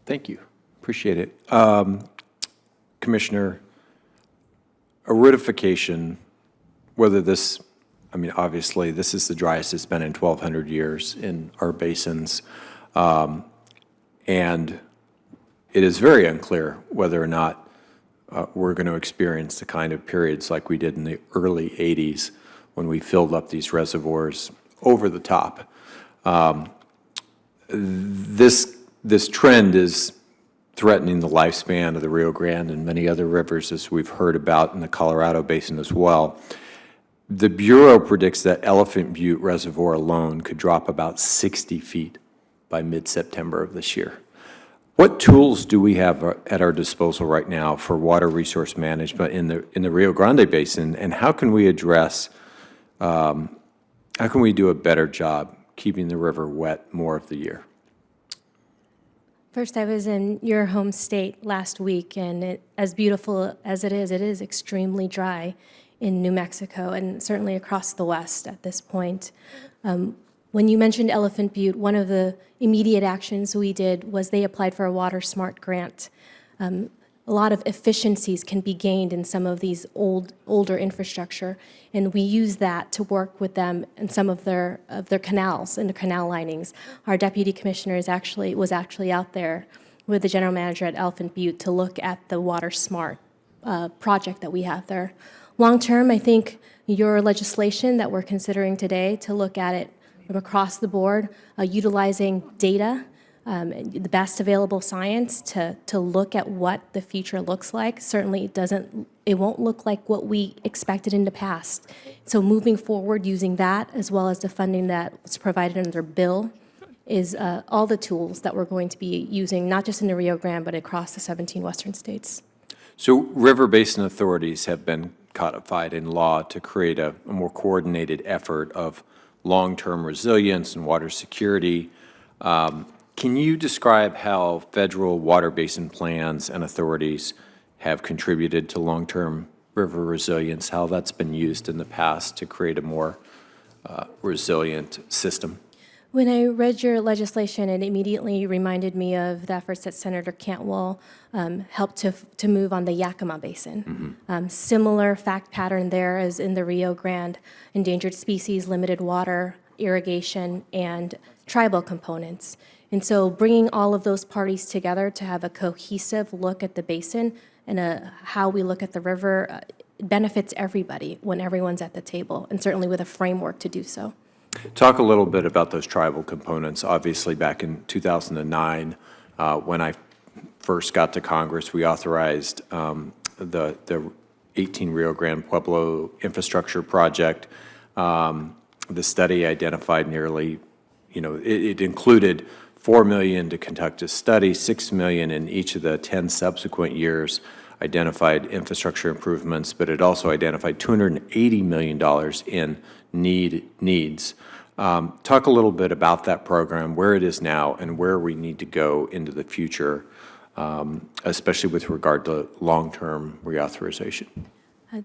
Thank you. Appreciate it. Commissioner, aridification, whether this, I mean, obviously, this is the driest it's been in 1,200 years in our basins. And it is very unclear whether or not we're going to experience the kind of periods like we did in the early 80s when we filled up these reservoirs over the top. This trend is threatening the lifespan of the Rio Grande and many other rivers, as we've heard about in the Colorado Basin as well. The Bureau predicts that Elephant Butte Reservoir alone could drop about 60 feet by mid-September of this year. What tools do we have at our disposal right now for water resource management in the Rio Grande Basin, and how can we address, how can we do a better job keeping the river wet more of the year? First, I was in your home state last week, and as beautiful as it is extremely dry in New Mexico and certainly across the West at this point. When you mentioned Elephant Butte, one of the immediate actions we did was they applied for a Water Smart grant. A lot of efficiencies can be gained in some of these older infrastructure, and we use that to work with them in some of their canals and the canal linings. Our deputy commissioner was actually out there with the general manager at Elephant Butte to look at the Water Smart project that we have there. Long term, I think your legislation that we're considering today to look at it across the board, utilizing data, the best available science to look at what the future looks like. Certainly it won't look like what we expected in the past. So moving forward using that as well as the funding that was provided under bill is all the tools that we're going to be using, not just in the Rio Grande, but across the 17 western states. So river basin authorities have been codified in law to create a more coordinated effort of long-term resilience and water security. Can you describe how federal water basin plans and authorities have contributed to long-term river resilience, how that's been used in the past to create a more resilient system? When I read your legislation, it immediately reminded me of the efforts that Senator Cantwell helped to move on the Yakima Basin. Mm-hmm. Similar fact pattern there as in the Rio Grande, endangered species, limited water, irrigation, and tribal components. And so bringing all of those parties together to have a cohesive look at the basin and how we look at the river benefits everybody when everyone's at the table, and certainly with a framework to do so. Talk a little bit about those tribal components. Obviously, back in 2009, when I first got to Congress, we authorized the 18 Rio Grande Pueblo infrastructure project. The study identified nearly, it included $4 million to conduct a study, $6 million in each of the 10 subsequent years identified infrastructure improvements, but it also identified $280 million in needs. Talk a little bit about that program, where it is now, and where we need to go into the future, especially with regard to long-term reauthorization.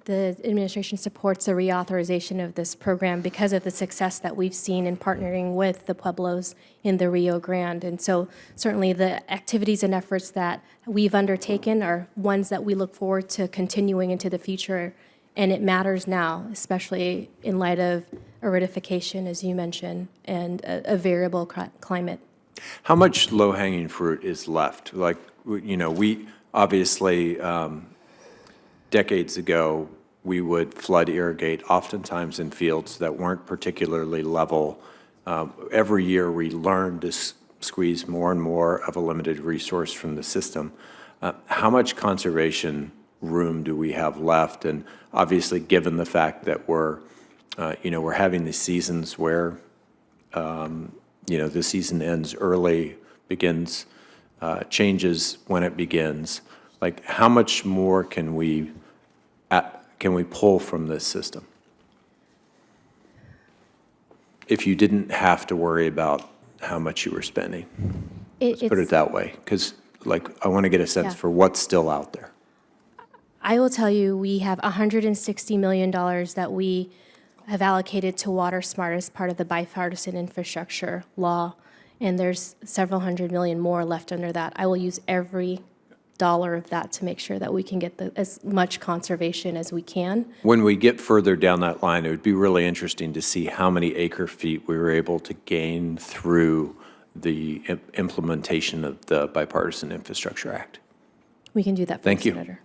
The administration supports the reauthorization of this program because of the success that we've seen in partnering with the Pueblos in the Rio Grande. And so certainly the activities and efforts that we've undertaken are ones that we look forward to continuing into the future. And it matters now, especially in light of aridification, as you mentioned, and a variable climate. How much low-hanging fruit is left? Like, we obviously, decades ago, we would flood irrigate oftentimes in fields that weren't particularly level. Every year we learn to squeeze more and more of a limited resource from the system. How much conservation room do we have left? And obviously, given the fact that we're having these seasons where, the season ends early, changes when it begins. Like, how much more can we pull from this system? If you didn't have to worry about how much you were spending, let's put it that way, because I want to get a sense for what's still out there. I will tell you, we have $160 million that we have allocated to Water Smart as part of the bipartisan infrastructure law. and there's several hundred million more left under that. I will use every dollar of that to make sure that we can get as much conservation as we can. When we get further down that line, it would be really interesting to see how many acre feet we were able to gain through the implementation of the Bipartisan Infrastructure Act. We can do that for Thank you, you. Senator.